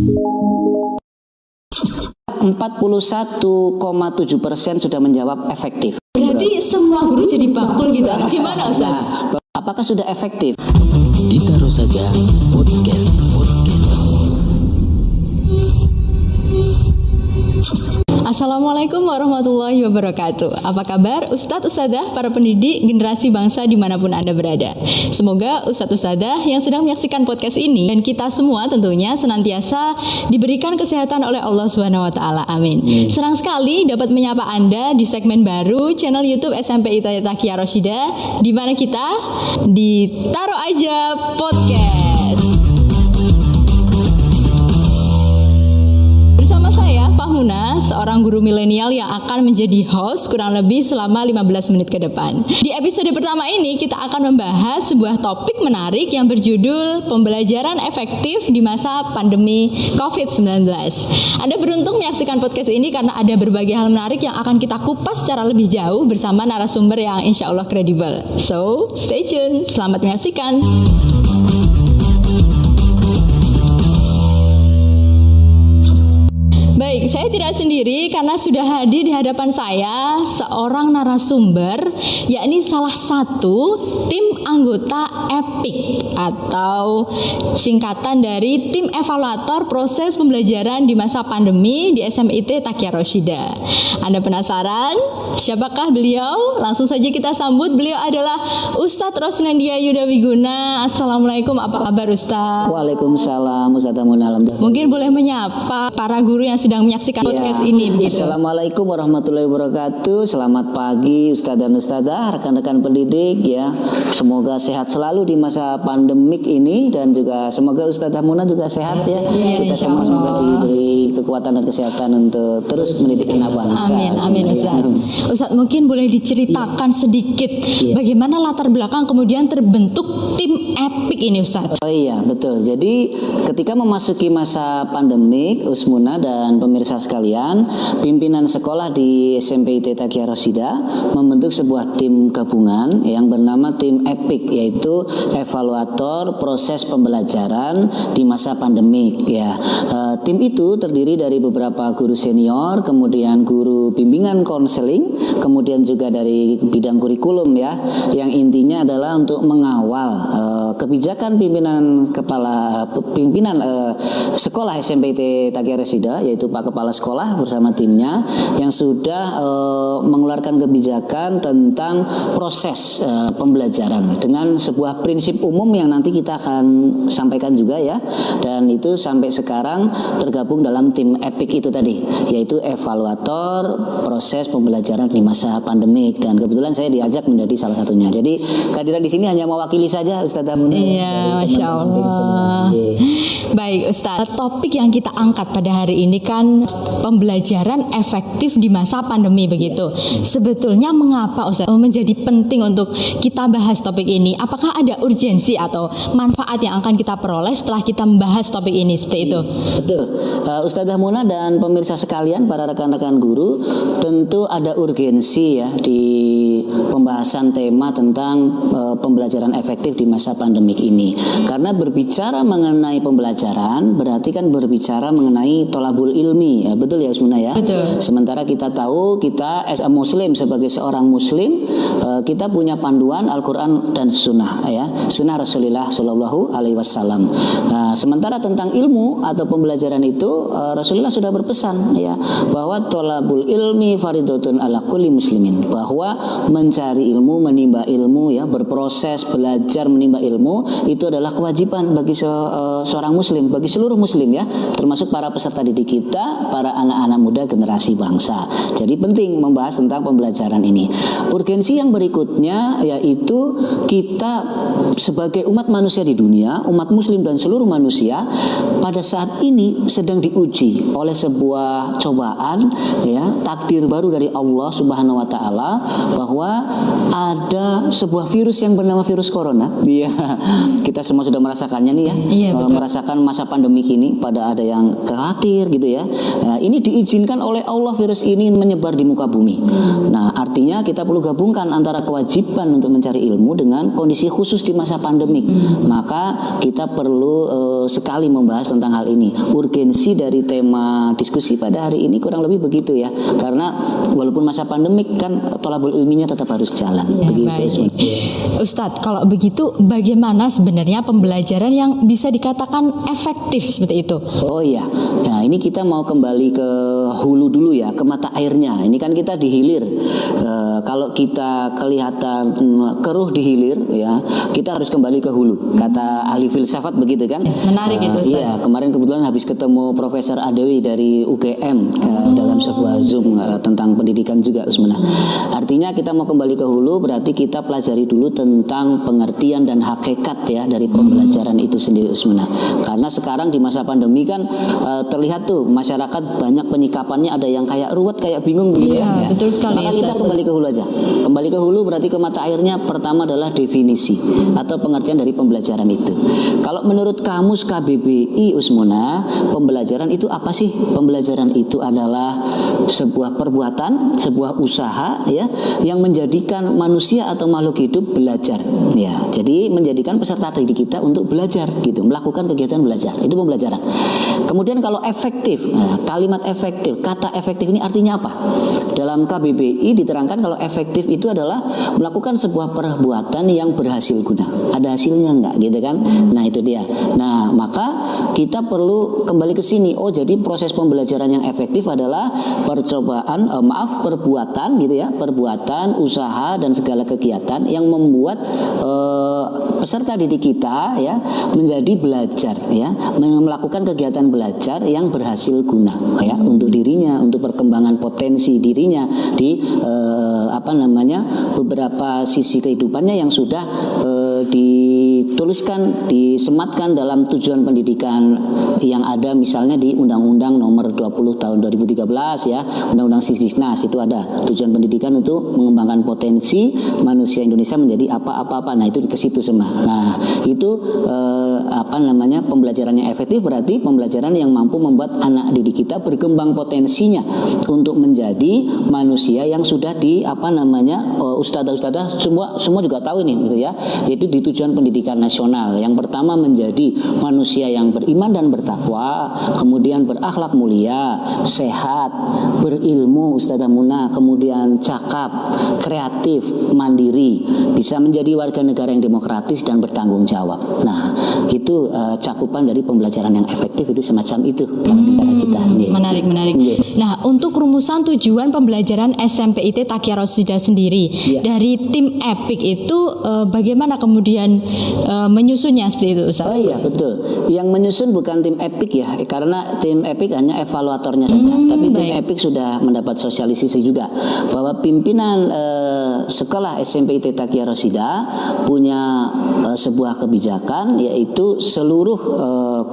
41,7% sudah menjawab efektif. Berarti semua guru jadi bakul gitu atau gimana Ustaz? Nah, apakah sudah efektif? Ditaruh saja podcast. Assalamualaikum warahmatullahi wabarakatuh. Apa kabar Ustadz Ustadzah, para pendidik generasi bangsa dimanapun Anda berada. Semoga Ustadz Ustadzah yang sedang menyaksikan podcast ini dan kita semua tentunya senantiasa diberikan kesehatan oleh Allah SWT. Amin. Senang sekali dapat menyapa Anda di segmen baru channel YouTube SMP ITB Taqiyah Rasyidah, di mana kita ditaruh aja podcast. Bersama saya Fahmuna, seorang guru milenial yang akan menjadi host kurang lebih selama 15 menit ke depan. Di episode pertama ini kita akan membahas sebuah topik menarik yang berjudul pembelajaran efektif di masa pandemi COVID-19. Anda beruntung menyaksikan podcast ini karena ada berbagai hal menarik yang akan kita kupas secara lebih jauh bersama narasumber yang insya Allah kredibel. So, stay tune. Selamat menyaksikan. Baik, saya tidak sendiri karena sudah hadir di hadapan saya seorang narasumber, yakni salah satu tim anggota EPIK atau singkatan dari tim evaluator proses pembelajaran di masa pandemi di SMIT Taqiyah Rasyidah. Anda penasaran siapakah beliau? Langsung saja kita sambut. Beliau adalah Ustadz Rosnandia Yuda Wiguna. Assalamualaikum, apa kabar Ustadz? Waalaikumsalam Ustazah Muna. Mungkin boleh menyapa para guru yang sedang menyaksikan podcast ini begitu. Assalamualaikum warahmatullahi wabarakatuh. Selamat pagi Ustadz dan Ustazah, rekan-rekan pendidik ya. Semoga sehat selalu di masa pandemik ini dan juga semoga Ustazah Muna juga sehat ya. Kita semua semoga diberi kekuatan dan kesehatan untuk terus mendidik anak bangsa. Amin Ustaz. Ustaz, mungkin boleh diceritakan sedikit bagaimana latar belakang kemudian terbentuk tim EPIK ini Ustaz? Oh iya, betul. Jadi ketika memasuki masa pandemik, Usmuna dan pemirsa sekalian, pimpinan sekolah di SMP ITB Taqiyah Rasyidah membentuk sebuah tim gabungan yang bernama tim EPIK, yaitu evaluator proses pembelajaran di masa pandemik ya. Tim itu terdiri dari beberapa guru senior, kemudian guru bimbingan konseling, kemudian juga dari bidang kurikulum ya, yang intinya adalah untuk mengawal kebijakan pimpinan sekolah SMP ITB Taqiyah Rasyidah, yaitu Pak Kepala Sekolah bersama timnya yang sudah mengeluarkan kebijakan tentang proses pembelajaran dengan sebuah prinsip umum yang nanti kita akan sampaikan juga ya, dan itu sampai sekarang tergabung dalam tim EPIK itu tadi, yaitu evaluator proses pembelajaran di masa pandemik, dan kebetulan saya diajak menjadi salah satunya. Jadi kehadiran di sini hanya mewakili saja Ustazah Muna. Iya, Masya Allah. Baik Ustaz, topik yang kita angkat pada hari ini kan pembelajaran efektif di masa pandemi begitu. Sebetulnya mengapa Ustaz menjadi penting untuk kita bahas topik ini? Apakah ada urgensi atau manfaat yang akan kita peroleh setelah kita membahas topik ini seperti itu? Betul. Ustazah Muna dan pemirsa sekalian, para rekan-rekan guru, tentu ada urgensi ya di pembahasan tema tentang pembelajaran efektif di masa pandemik ini. Karena berbicara mengenai pembelajaran berarti kan berbicara mengenai tolabul ilmi ya, betul ya Usmuna ya? Betul. Sementara kita tahu kita as a muslim, sebagai seorang muslim, kita punya panduan Al-Quran dan Sunnah ya, Sunnah Rasulullah Shallallahu Alaihi Wasallam. Nah, sementara tentang ilmu atau pembelajaran itu Rasulullah sudah berpesan ya, bahwa tolabul ilmi faridotun ala kulli muslimin, bahwa mencari ilmu, menimba ilmu ya, berproses belajar menimba ilmu itu adalah kewajiban bagi seorang muslim, bagi seluruh muslim ya, termasuk para peserta didik kita, para anak-anak muda generasi bangsa. Jadi penting membahas tentang pembelajaran ini. Urgensi yang berikutnya yaitu kita sebagai umat manusia di dunia, umat muslim dan seluruh manusia pada saat ini sedang diuji oleh sebuah cobaan ya, takdir baru dari Allah Subhanahu wa taala, bahwa ada sebuah virus yang bernama virus corona. Iya. kita semua sudah merasakannya nih ya. Iya, betul. Merasakan masa pandemi ini, pada ada yang khawatir gitu ya. Ini diizinkan oleh Allah virus ini menyebar di muka bumi. Nah, artinya kita perlu gabungkan antara kewajiban untuk mencari ilmu dengan kondisi khusus di masa pandemik. Maka kita perlu sekali membahas tentang hal ini. Urgensi dari tema diskusi pada hari ini kurang lebih begitu ya. Karena walaupun masa pandemik kan thalabul ilminya tetap harus jalan. Ya, Begitu. Ustadz, kalau begitu bagaimana sebenarnya pembelajaran yang bisa dikatakan efektif seperti itu? Oh iya, nah ini kita mau kembali ke hulu dulu ya, ke mata airnya. Ini kan kita di hilir. Kalau kita kelihatan keruh di hilir ya, kita harus kembali ke hulu. Kata ahli filsafat begitu kan? Menarik itu, Ustaz. Iya, kemarin kebetulan habis ketemu Profesor Adewi dari UGM dalam sebuah Zoom tentang pendidikan juga, Usmana. Artinya kita mau kembali ke hulu, berarti kita pelajari dulu tentang pengertian dan hakikat ya dari pembelajaran itu sendiri, Usmana. Karena sekarang di masa pandemi kan terlihat tuh masyarakat banyak penyikapannya, ada yang kayak ruwet, kayak bingung gitu Iya, ya. betul sekali, Maka ya, kita Ustaz. kembali ke hulu aja. Kembali ke hulu berarti ke mata airnya. Pertama adalah definisi atau pengertian dari pembelajaran itu. Kalau menurut kamus KBBI, Usmuna, pembelajaran itu apa sih? Pembelajaran itu adalah sebuah perbuatan, sebuah usaha ya yang menjadikan manusia atau makhluk hidup belajar. Ya, jadi menjadikan peserta didik kita untuk belajar gitu, melakukan kegiatan belajar. Itu pembelajaran. Kemudian kalau efektif, nah, kalimat efektif, kata efektif ini artinya apa? Dalam KBBI diterangkan kalau efektif itu adalah melakukan sebuah perbuatan yang berhasil guna. Ada hasilnya enggak gitu kan? Nah, itu dia. Nah, maka kita perlu kembali ke sini. Oh, jadi proses pembelajaran yang efektif adalah perbuatan gitu ya, perbuatan, usaha dan segala kegiatan yang membuat peserta didik kita ya menjadi belajar ya, melakukan kegiatan belajar yang berhasil guna ya untuk dirinya, untuk perkembangan potensi dirinya di beberapa sisi kehidupannya yang sudah dituliskan, disematkan dalam tujuan pendidikan yang ada misalnya di Undang-Undang Nomor 20 Tahun 2013 ya, Undang-Undang Sisdiknas itu ada tujuan pendidikan untuk mengembangkan potensi manusia Indonesia menjadi apa-apa. Nah, itu ke situ semua. Nah, itu pembelajaran yang efektif berarti pembelajaran yang mampu membuat anak didik kita berkembang potensinya untuk menjadi manusia yang sudah ustadzah semua juga tahu ini gitu ya, yaitu di tujuan pendidikan nasional. Yang pertama menjadi manusia yang beriman dan bertakwa, kemudian berakhlak mulia, sehat, berilmu, Ustadzah Muna, kemudian cakap, kreatif, mandiri, bisa menjadi warga negara yang demokratis dan bertanggung jawab. Nah, itu cakupan dari pembelajaran yang efektif itu semacam itu kalau di negara kita. Menarik. Nah, untuk rumusan tujuan pembelajaran SMPIT Taqiyah Rosidah sendiri dari tim EPIK itu bagaimana kemudian menyusunnya seperti itu, Ustaz? Oh iya, betul. Yang menyusun bukan tim EPIK ya, karena tim EPIK hanya evaluatornya saja. Tapi tim EPIK sudah mendapat sosialisasi juga bahwa pimpinan sekolah SMPIT Taqiyah Rosidah punya sebuah kebijakan, yaitu seluruh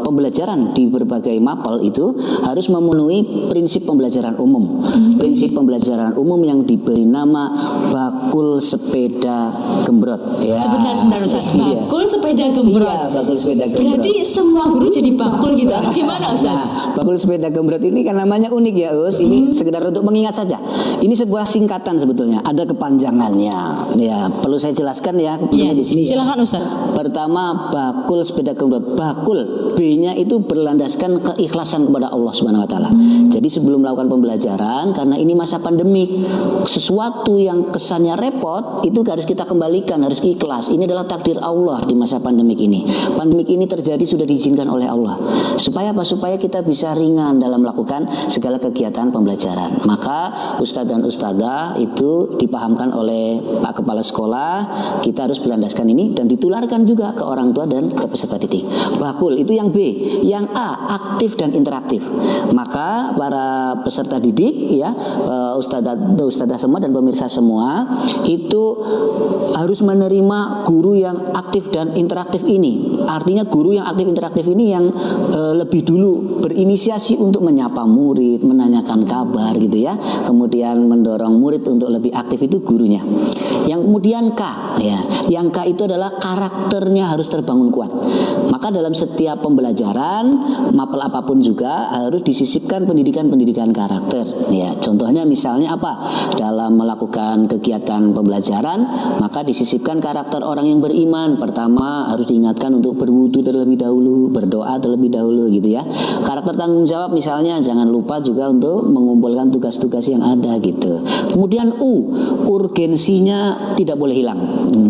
pembelajaran di berbagai mapel itu harus memenuhi prinsip pembelajaran umum. Prinsip pembelajaran umum yang diberi nama bakul sepeda gembrot. Ya. Sebentar Ustaz. Bakul sepeda gembrot. Iya, bakul sepeda gembrot. Berarti semua guru jadi bakul gitu atau gimana, Ustaz? Nah, bakul sepeda gembrot ini kan namanya unik ya, Us. Ini sekedar untuk mengingat saja. Ini sebuah singkatan sebetulnya, ada kepanjangannya. Ya, perlu saya jelaskan ya di sini. Silakan, Ustaz. Pertama, bakul sepeda gembrot. Bakul B-nya itu berlandaskan keikhlasan kepada Allah Subhanahu wa taala. Jadi sebelum melakukan pembelajaran, karena ini masa pandemik, sesuatu yang kesannya repot itu harus kita kembalikan, harus ikhlas. Ini adalah takdir Allah di masa pandemik ini. Pandemik ini terjadi sudah diizinkan oleh Allah. Supaya apa? Supaya kita bisa ringan dalam melakukan segala kegiatan pembelajaran. Maka ustadz dan ustadzah itu dipahamkan oleh Pak Kepala Sekolah, kita harus berlandaskan ini dan ditularkan juga ke orang tua dan ke peserta didik. Bakul itu yang B. Yang A, aktif dan interaktif. Maka para peserta didik ya, ustadzah semua dan pemirsa semua itu harus menerima guru yang aktif dan dan interaktif ini. Artinya guru yang aktif interaktif ini yang lebih dulu berinisiasi untuk menyapa murid, menanyakan kabar gitu ya. Kemudian mendorong murid untuk lebih aktif itu gurunya. Yang kemudian K ya. Yang K itu adalah karakternya harus terbangun kuat. Maka dalam setiap pembelajaran, mapel apapun juga harus disisipkan pendidikan karakter. Ya, contohnya misalnya apa? Dalam melakukan kegiatan pembelajaran, maka disisipkan karakter orang yang beriman. Pertama harus diingatkan untuk berwudu terlebih dahulu, berdoa terlebih dahulu gitu ya. Karakter tanggung jawab misalnya jangan lupa juga untuk mengumpulkan tugas-tugas yang ada gitu. Kemudian U, urgensinya tidak boleh hilang.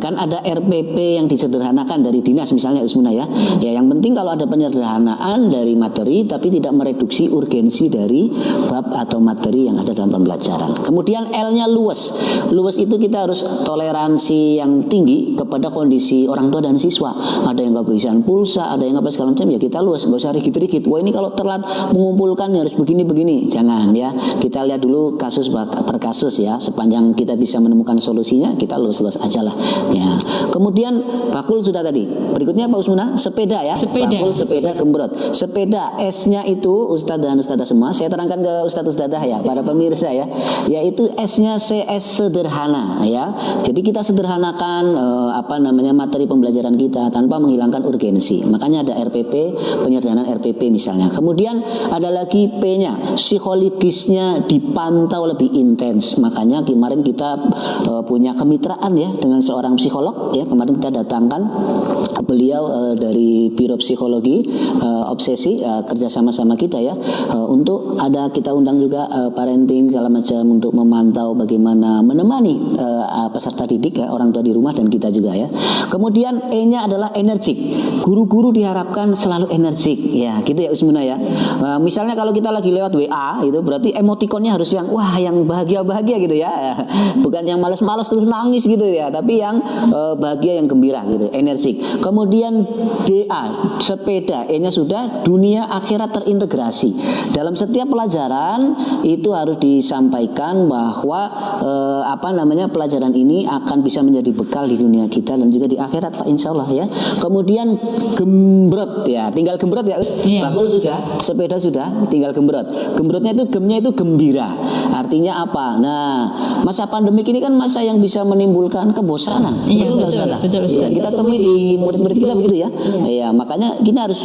Kan ada RPP yang disederhanakan dari dinas misalnya Usmuna ya. Ya yang penting kalau ada penyederhanaan dari materi tapi tidak mereduksi urgensi dari bab atau materi yang ada dalam pembelajaran. Kemudian L-nya luwes. Luwes itu kita harus toleransi yang tinggi kepada kondisi orang tua dan siswa. Ada yang kehabisan pulsa, ada yang apa segala macam, ya kita luwes, nggak usah rigid-rigid. Wah ini kalau telat mengumpulkan harus begini-begini. Jangan ya. Kita lihat dulu kasus per kasus ya. Sepanjang kita bisa menemukan solusinya, kita luwes-luwes aja lah. Ya. Kemudian bakul sudah tadi. Berikutnya Pak Usmuna, sepeda ya. Bakul, sepeda, gembrot. Sepeda S-nya itu Ustadz dan Ustadzah semua. Saya terangkan ke Ustadz-Ustadzah ya, para pemirsa ya. Yaitu S-nya CS sederhana ya. Jadi kita sederhanakan materi pembelajaran kita tanpa menghilangkan urgensi. Makanya ada RPP, penyederhanaan RPP misalnya. Kemudian ada lagi P-nya, psikologisnya dipantau lebih intens. Makanya kemarin kita punya kemitraan ya dengan seorang psikolog ya. Kemarin kita datangkan beliau dari Biro Psikologi Obsesi kerja sama kita ya untuk kita undang juga parenting segala macam untuk memantau bagaimana menemani peserta didik ya, orang tua di rumah dan kita juga ya. Kemudian E-nya adalah energik. Guru-guru diharapkan selalu energik ya, gitu ya Usmuna ya. Misalnya kalau kita lagi lewat WA itu berarti emotikonnya harus yang yang bahagia-bahagia gitu ya. Bukan yang malas-malas terus nangis gitu ya, tapi yang bahagia, yang gembira gitu, energik. Kemudian DA, sepeda, E-nya sudah dunia akhirat terintegrasi. Dalam setiap pelajaran itu harus disampaikan bahwa pelajaran ini akan bisa menjadi bekal di dunia kita dan juga di akhirat Pak, insya Allah ya. Kemudian gembrot ya, tinggal gembrot ya. Bakul sudah, sepeda sudah, tinggal gembrot. Gembrotnya itu gemnya itu gembira. Artinya apa? Nah, masa pandemik ini kan masa yang bisa menimbulkan kebosanan. Iya, betul. Ya, kita temui di murid-murid kita begitu ya. Ya, makanya kita harus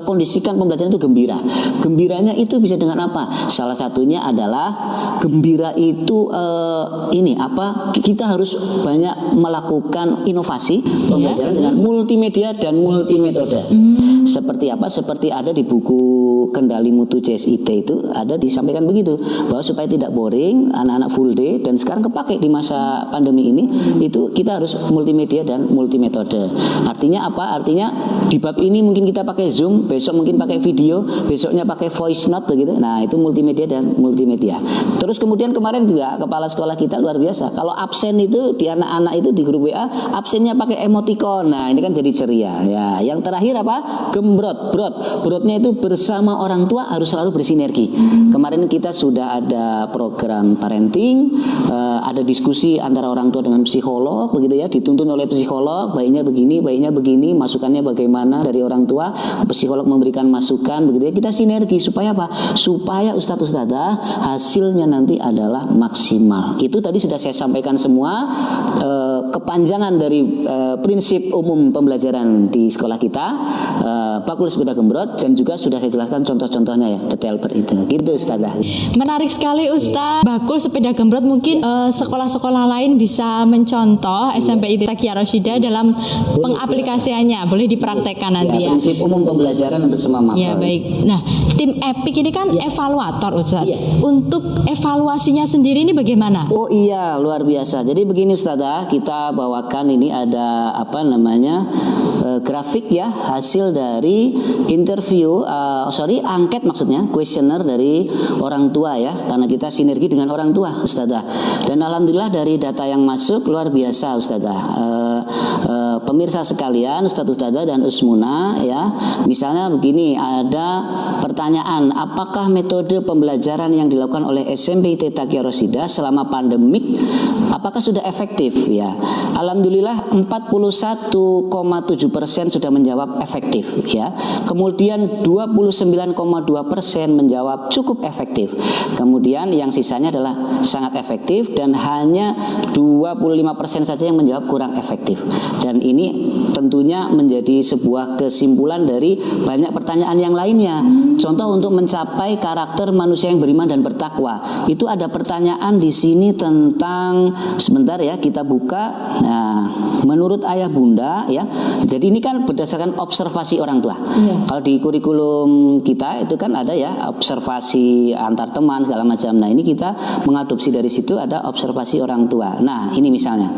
kondisikan pembelajaran itu gembira. Gembiranya itu bisa dengan apa? Salah satunya adalah gembira itu kita harus banyak melakukan inovasi pembelajaran dengan multimedia dan multimetode. Seperti apa? Seperti ada di buku Kendali Mutu CSIT itu ada disampaikan begitu bahwa supaya tidak boring anak-anak full day dan sekarang kepake di masa pandemi ini itu kita harus multimedia dan multimetode. Artinya apa? Artinya di bab ini mungkin kita pakai Zoom, besok mungkin pakai video, besoknya pakai voice note begitu. Nah, itu multimedia dan multimedia. Terus kemudian kemarin juga kepala sekolah kita luar biasa. Kalau absen itu di anak-anak itu di grup WA, absennya pakai emoticon. Nah, ini kan jadi ceria. Ya, yang terakhir apa? Gembrot. Brotnya itu bersama orang tua harus selalu bersinergi. Kemarin kita sudah ada program parenting, ada diskusi antara orang tua dengan psikolog begitu ya, dituntun oleh psikolog, baiknya begini, masukannya bagaimana dari orang tua, psikolog memberikan masukan begitu ya. Kita sinergi supaya apa? Supaya Ustadz Ustadzah hasilnya nanti adalah maksimal. Itu tadi sudah saya sampaikan semua kepanjangan dari prinsip umum pembelajaran di sekolah kita, bakul sepeda gembrot, dan juga sudah saya jelaskan contoh-contohnya ya, detail itu. Gitu Ustadzah. Menarik sekali Ustadz. Bakul sepeda gembrot mungkin sekolah-sekolah lain bisa mencontoh SMP ITB Taqiyah Rasyidah dalam pengaplikasiannya. Boleh dipraktekkan nanti ya. Prinsip umum pembelajaran untuk semua mapel. Ya baik. Nah, tim EPIK ini kan evaluator Ustadz. Untuk evaluasinya sendiri ini bagaimana? Oh iya, luar biasa. Jadi begini Ustadzah, kita bawakan ini ada grafik ya, hasil dari interview, angket maksudnya, kuesioner dari orang tua ya, karena kita sinergi dengan orang tua Ustadzah. Dan alhamdulillah dari data yang masuk luar biasa Ustadzah. Pemirsa sekalian, Ustadz Ustadzah dan Usmuna ya, misalnya begini, ada pertanyaan, apakah metode pembelajaran yang dilakukan oleh SMP ITB Taqiyah Rasyidah selama pandemik apakah sudah efektif ya? Alhamdulillah 41,17% sudah menjawab efektif ya. Kemudian 29,2% menjawab cukup efektif. Kemudian yang sisanya adalah sangat efektif dan hanya 25% saja yang menjawab kurang efektif. Dan ini tentunya menjadi sebuah kesimpulan dari banyak pertanyaan yang lainnya. Contoh untuk mencapai karakter manusia yang beriman dan bertakwa. Itu ada pertanyaan di sini tentang, sebentar ya, kita buka. Nah, menurut ayah bunda ya. Jadi ini kan berdasarkan observasi orang tua. Kalau di kurikulum kita itu kan ada ya observasi antar teman segala macam. Nah, ini kita mengadopsi dari situ, ada observasi orang tua. Nah, ini misalnya.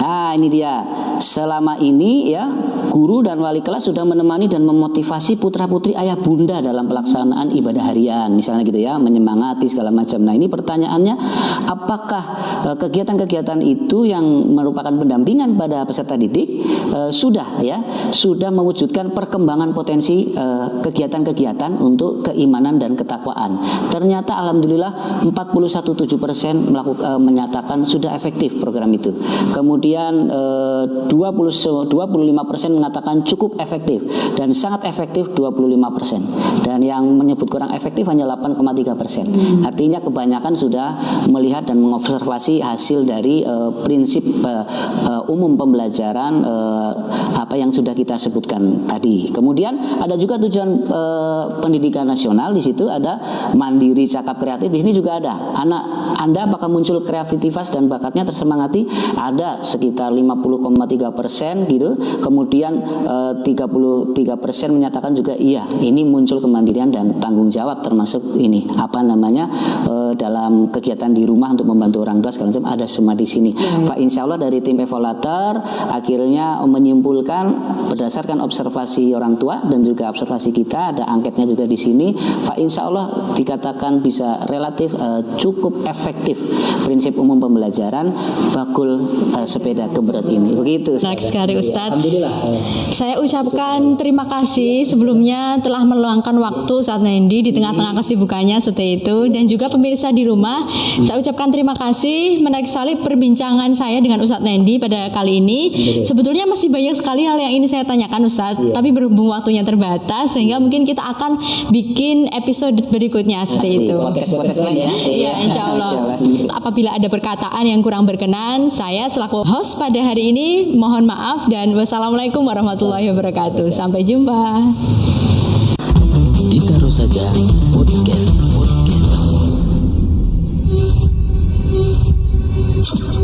Nah, ini dia. Selama ini ya, guru dan wali kelas sudah menemani dan memotivasi putra-putri ayah bunda dalam pelaksanaan ibadah harian, misalnya gitu ya, menyemangati segala macam. Nah, ini pertanyaannya, apakah kegiatan-kegiatan itu yang merupakan pendampingan pada peserta didik sudah mewujudkan perkembangan potensi kegiatan-kegiatan untuk keimanan dan ketakwaan. Ternyata alhamdulillah 41,7% menyatakan sudah efektif program itu. Kemudian 25% mengatakan cukup efektif dan sangat efektif 25%, dan yang menyebut kurang efektif hanya 8,3%. Artinya kebanyakan sudah melihat dan mengobservasi hasil dari prinsip umum pembelajaran apa yang sudah kita sebutkan tadi. Kemudian ada juga tujuan pendidikan nasional, di situ ada mandiri, cakap, kreatif. Di sini juga ada anak Anda apakah muncul kreativitas dan bakatnya tersemangati, ada sekitar 50,3% gitu. Kemudian 33% menyatakan juga iya, ini muncul kemandirian dan tanggung jawab, termasuk ini dalam kegiatan di rumah untuk membantu orang tua segala macam, ada semua di sini. Pak, insya Allah dari tim evaluator akhirnya menyimpulkan berdasarkan observasi orang tua dan juga observasi kita, ada angketnya juga di sini. Pak, insya Allah dikatakan bisa relatif cukup efektif prinsip umum pembelajaran bakul sepeda keberat ini. Begitu. Menarik sekali Ustadz. Alhamdulillah. Saya ucapkan terima kasih sebelumnya telah meluangkan waktu Ustadz Nendi di tengah-tengah kesibukannya seperti itu, dan juga pemirsa di rumah. Saya ucapkan terima kasih. Menarik sekali perbincangan saya dengan Ustadz Nendi pada kali ini. Sebetulnya masih banyak sekali hal yang ingin saya tanyakan Ustadz, tapi berhubung waktunya terbatas sehingga mungkin kita akan bikin episode berikutnya seperti itu. Podcast lain ya. Ya, insya Allah. Apabila ada perkataan yang kurang berkenan, saya selaku host pada hari ini mohon maaf, dan wassalamualaikum warahmatullahi wabarakatuh. Sampai jumpa. Ditaruh saja podcast.